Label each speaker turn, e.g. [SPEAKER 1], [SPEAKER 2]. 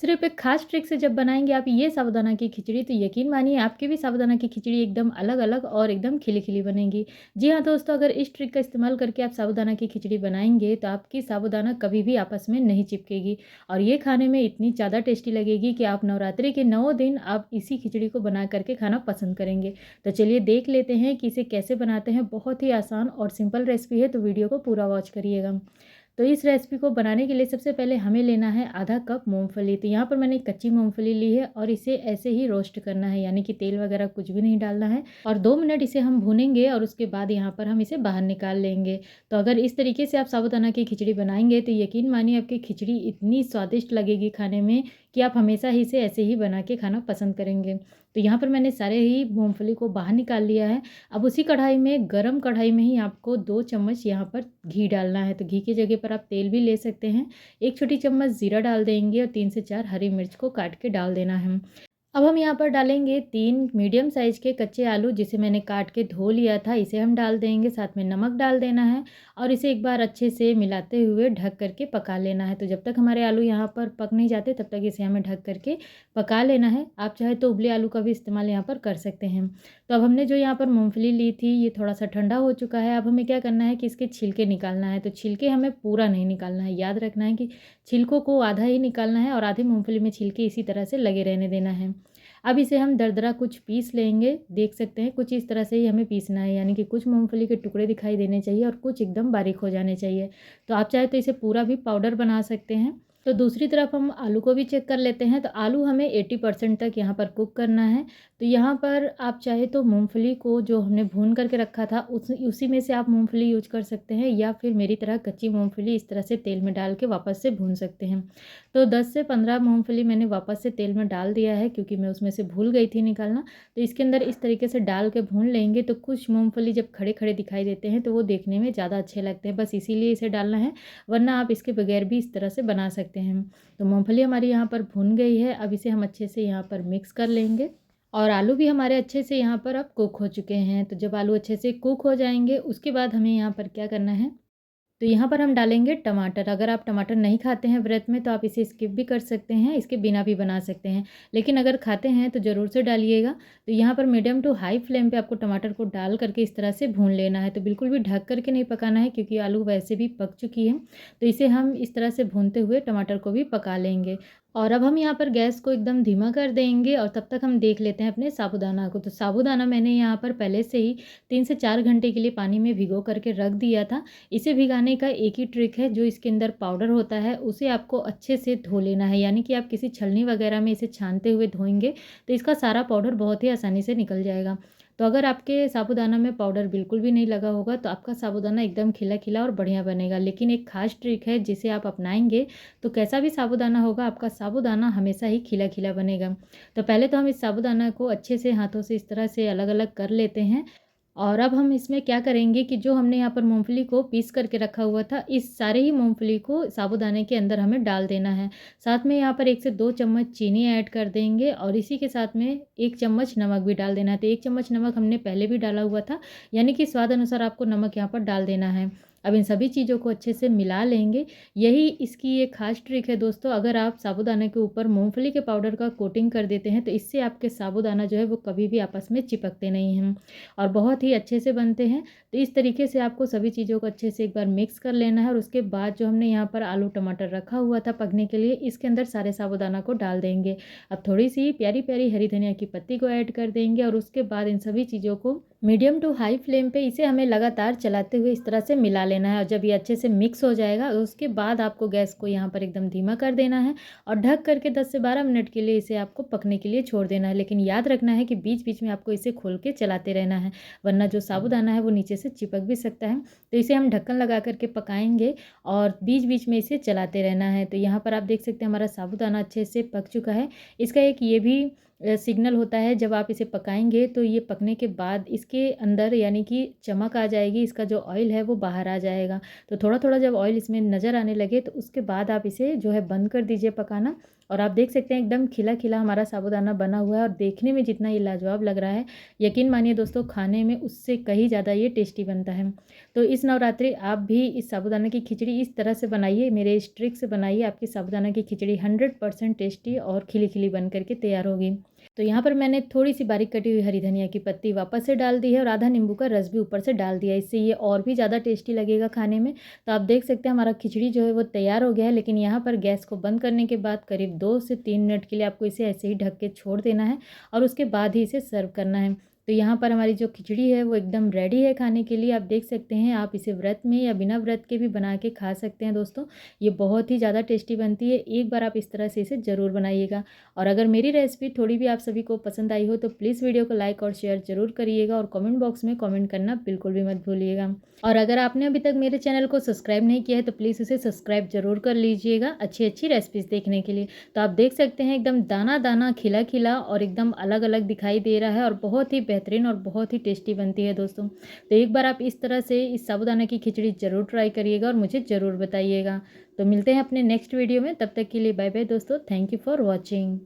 [SPEAKER 1] सिर्फ़ एक ख़ास ट्रिक से जब बनाएँगे आप ये साबूदाना की खिचड़ी, तो यकीन मानिए आपकी भी साबूदाना की खिचड़ी एकदम अलग-अलग और एकदम खिली-खिली बनेगी। जी हाँ दोस्तों, अगर इस ट्रिक का इस्तेमाल करके आप साबूदाना की खिचड़ी बनाएँगे, तो आपकी साबूदाना कभी भी आपस में नहीं चिपकेगी और ये खाने में इतनी ज़्यादा टेस्टी लगेगी कि आप नवरात्रि के 9 दिन आप इसी खिचड़ी को बना कर के खाना पसंद करेंगे। तो चलिए देख लेते हैं कि इसे कैसे बनाते हैं। बहुत ही आसान और सिंपल रेसिपी है, तो वीडियो को पूरा वॉच करिएगा। तो इस रेसिपी को बनाने के लिए सबसे पहले हमें लेना है आधा कप मूँगफली। तो यहाँ पर मैंने कच्ची मूँगफली ली है और इसे ऐसे ही रोस्ट करना है, यानी कि तेल वगैरह कुछ भी नहीं डालना है और 2 मिनट इसे हम भूनेंगे और उसके बाद यहाँ पर हम इसे बाहर निकाल लेंगे। तो अगर इस तरीके से आप साबूदाना की खिचड़ी बनाएँगे तो यकीन मानिए आपकी खिचड़ी इतनी स्वादिष्ट लगेगी खाने में कि आप हमेशा ही इसे ऐसे ही बना के खाना पसंद करेंगे। तो यहाँ पर मैंने सारे ही मूँगफली को बाहर निकाल लिया है। अब उसी कढ़ाई में, गरम कढ़ाई में ही आपको 2 चम्मच यहाँ पर घी डालना है। तो घी की जगह पर आप तेल भी ले सकते हैं। 1 छोटी चम्मच ज़ीरा डाल देंगे और 3 से 4 हरी मिर्च को काट के डाल देना है। अब हम यहाँ पर डालेंगे 3 मीडियम साइज़ के कच्चे आलू, जिसे मैंने काट के धो लिया था, इसे हम डाल देंगे। साथ में नमक डाल देना है और इसे एक बार अच्छे से मिलाते हुए ढक कर के पका लेना है। तो जब तक हमारे आलू यहाँ पर पक नहीं जाते तब तक इसे हमें ढक कर के पका लेना है। आप चाहे तो उबले आलू का भी इस्तेमाल यहाँ पर कर सकते हैं। तो अब हमने जो यहाँ पर मूँगफली ली थी, ये थोड़ा-सा ठंडा हो चुका है। अब हमें क्या करना है कि इसके छिलके निकालना है। तो छिलके हमें पूरा नहीं निकालना है। याद रखना है कि छिलकों को आधा ही निकालना है और आधे मूँगफली में छिलके इसी तरह से लगे रहने देना है। अब इसे हम दरदरा कुछ पीस लेंगे। देख सकते हैं कुछ इस तरह से ही हमें पीसना है, यानी कि कुछ मूँगफली के टुकड़े दिखाई देने चाहिए और कुछ एकदम बारीक हो जाने चाहिए। तो आप चाहे तो इसे पूरा भी पाउडर बना सकते हैं। तो दूसरी तरफ हम आलू को भी चेक कर लेते हैं। तो आलू हमें 80% तक यहाँ पर कुक करना है। तो यहाँ पर आप चाहे तो मूँगफली को जो हमने भून करके रखा था उसी में से आप मूँगफली यूज़ कर सकते हैं, या फिर मेरी तरह कच्ची मूँगफली इस तरह से तेल में डाल के वापस से भून सकते हैं। तो 10 से 15 मूँगफली मैंने वापस से तेल में डाल दिया है, क्योंकि मैं उसमें से भूल गई थी निकालना। तो इसके अंदर इस तरीके से डाल के भून लेंगे। तो कुछ मूँगफली जब खड़े-खड़े दिखाई देते हैं तो वो देखने में ज़्यादा अच्छे लगते हैं, बस इसीलिए इसे डालना है, वरना आप इसके बगैर भी इस तरह से बना सकते हैं। तो मूँगफली हमारी यहाँ पर भुन गई है। अब इसे हम अच्छे से यहाँ पर मिक्स कर लेंगे और आलू भी हमारे अच्छे से यहाँ पर अब कुक हो चुके हैं। तो जब आलू अच्छे से कुक हो जाएँगे उसके बाद हमें यहाँ पर क्या करना है, तो यहाँ पर हम डालेंगे टमाटर। अगर आप टमाटर नहीं खाते हैं व्रत में तो आप इसे स्किप भी कर सकते हैं, इसके बिना भी बना सकते हैं। लेकिन अगर खाते हैं तो ज़रूर से डालिएगा। तो यहाँ पर मीडियम टू हाई फ्लेम पे आपको टमाटर को डाल करके इस तरह से भून लेना है। तो बिल्कुल भी ढक करके नहीं पकाना है, क्योंकि आलू वैसे भी पक चुकी है। तो इसे हम इस तरह से भूनते हुए टमाटर को भी पका लेंगे। और अब हम यहाँ पर गैस को एकदम धीमा कर देंगे और तब तक हम देख लेते हैं अपने साबूदाना को। तो साबूदाना मैंने यहाँ पर पहले से ही 3 से 4 घंटे के लिए पानी में भिगो करके रख दिया था। इसे भिगाने का एक ही ट्रिक है, जो इसके अंदर पाउडर होता है उसे आपको अच्छे से धो लेना है, यानी कि आप किसी छलनी वगैरह में इसे छानते हुए धोएँगे तो इसका सारा पाउडर बहुत ही आसानी से निकल जाएगा। तो अगर आपके साबूदाना में पाउडर बिल्कुल भी नहीं लगा होगा तो आपका साबूदाना एकदम खिला-खिला और बढ़िया बनेगा। लेकिन एक ख़ास ट्रिक है जिसे आप अपनाएँगे तो कैसा भी साबूदाना होगा, आपका साबूदाना हमेशा ही खिला-खिला बनेगा। तो पहले तो हम इस साबूदाना को अच्छे से हाथों से इस तरह से अलग-अलग कर लेते हैं। और अब हम इसमें क्या करेंगे कि जो हमने यहाँ पर मूँगफली को पीस करके रखा हुआ था, इस सारे ही मूँगफली को साबूदाने के अंदर हमें डाल देना है। साथ में यहाँ पर 1 से 2 चम्मच चीनी ऐड कर देंगे और इसी के साथ में 1 चम्मच नमक भी डाल देना है। तो 1 चम्मच नमक हमने पहले भी डाला हुआ था, यानी कि स्वाद अनुसार आपको नमक यहाँ पर डाल देना है। अब इन सभी चीज़ों को अच्छे से मिला लेंगे। यही इसकी एक ख़ास ट्रिक है दोस्तों, अगर आप साबूदाने के ऊपर मूँगफली के पाउडर का कोटिंग कर देते हैं तो इससे आपके साबूदाना जो है वो कभी भी आपस में चिपकते नहीं हैं और बहुत ही अच्छे से बनते हैं। तो इस तरीके से आपको सभी चीज़ों को अच्छे से एक बार मिक्स कर लेना है और उसके बाद जो हमने यहाँ पर आलू टमाटर रखा हुआ था पकने के लिए, इसके अंदर सारे साबूदाना को डाल देंगे। अब थोड़ी-सी प्यारी-प्यारी हरी धनिया की पत्ती को ऐड कर देंगे और उसके बाद इन सभी चीज़ों को मीडियम टू हाई फ्लेम पे इसे हमें लगातार चलाते हुए इस तरह से मिला लेना है। और जब ये अच्छे से मिक्स हो जाएगा उसके बाद आपको गैस को यहाँ पर एकदम धीमा कर देना है और ढक करके 10 से 12 मिनट के लिए इसे आपको पकने के लिए छोड़ देना है। लेकिन याद रखना है कि बीच-बीच में आपको इसे खोल के चलाते रहना है, वरना जो साबूदाना है वो नीचे से चिपक भी सकता है। तो इसे हम ढक्कन लगा कर के पकाएँगे और बीच-बीच में इसे चलाते रहना है। तो यहाँ पर आप देख सकते हैं हमारा साबूदाना अच्छे से पक चुका है। इसका एक ये भी सिग्नल होता है, जब आप इसे पकाएँगे तो ये पकने के बाद इसके अंदर यानी कि चमक आ जाएगी, इसका जो ऑयल है वो बाहर आ जाएगा। तो थोड़ा-थोड़ा जब ऑयल इसमें नज़र आने लगे तो उसके बाद आप इसे जो है बंद कर दीजिए पकाना और आप देख सकते हैं एकदम खिला-खिला हमारा साबूदाना बना हुआ है और देखने में जितना ये लाजवाब लग रहा है, यकीन मानिए दोस्तों खाने में उससे कहीं ज़्यादा ये टेस्टी बनता है। तो इस नवरात्रि आप भी इस साबूदाना की खिचड़ी इस तरह से बनाइए, मेरे इस ट्रिक से बनाइए, आपकी साबूदाना की खिचड़ी 100% टेस्टी और खिली-खिली बन कर के तैयार होगी। तो यहाँ पर मैंने थोड़ी-सी बारीक कटी हुई हरी धनिया की पत्ती वापस से डाल दी है और आधा नींबू का रस भी ऊपर से डाल दिया है, इससे ये और भी ज़्यादा टेस्टी लगेगा खाने में। तो आप देख सकते हैं हमारा खिचड़ी जो है वो तैयार हो गया है, लेकिन यहाँ पर गैस को बंद करने के बाद करीब 2 से 3 मिनट के लिए आपको इसे ऐसे ही ढक के छोड़ देना है और उसके बाद ही इसे सर्व करना है। तो यहाँ पर हमारी जो खिचड़ी है वो एकदम रेडी है खाने के लिए। आप देख सकते हैं, आप इसे व्रत में या बिना व्रत के भी बना के खा सकते हैं दोस्तों। ये बहुत ही ज़्यादा टेस्टी बनती है, एक बार आप इस तरह से इसे ज़रूर बनाइएगा। और अगर मेरी रेसिपी थोड़ी भी आप सभी को पसंद आई हो तो प्लीज़ वीडियो को लाइक और शेयर ज़रूर करिएगा और कमेंट बॉक्स में कमेंट करना बिल्कुल भी मत भूलिएगा। और अगर आपने अभी तक मेरे चैनल को सब्सक्राइब नहीं किया है तो प्लीज़ उसे सब्सक्राइब ज़रूर कर लीजिएगा अच्छी-अच्छी रेसिपीज़ देखने के लिए। तो आप देख सकते हैं एकदम दाना-दाना, खिला-खिला और एकदम अलग-अलग दिखाई दे रहा है और बहुत ही बेहतरीन और बहुत ही टेस्टी बनती है दोस्तों। तो एक बार आप इस तरह से इस साबूदाना की खिचड़ी ज़रूर ट्राई करिएगा और मुझे ज़रूर बताइएगा। तो मिलते हैं अपने नेक्स्ट वीडियो में, तब तक के लिए बाय बाय दोस्तों। Thank you for watching.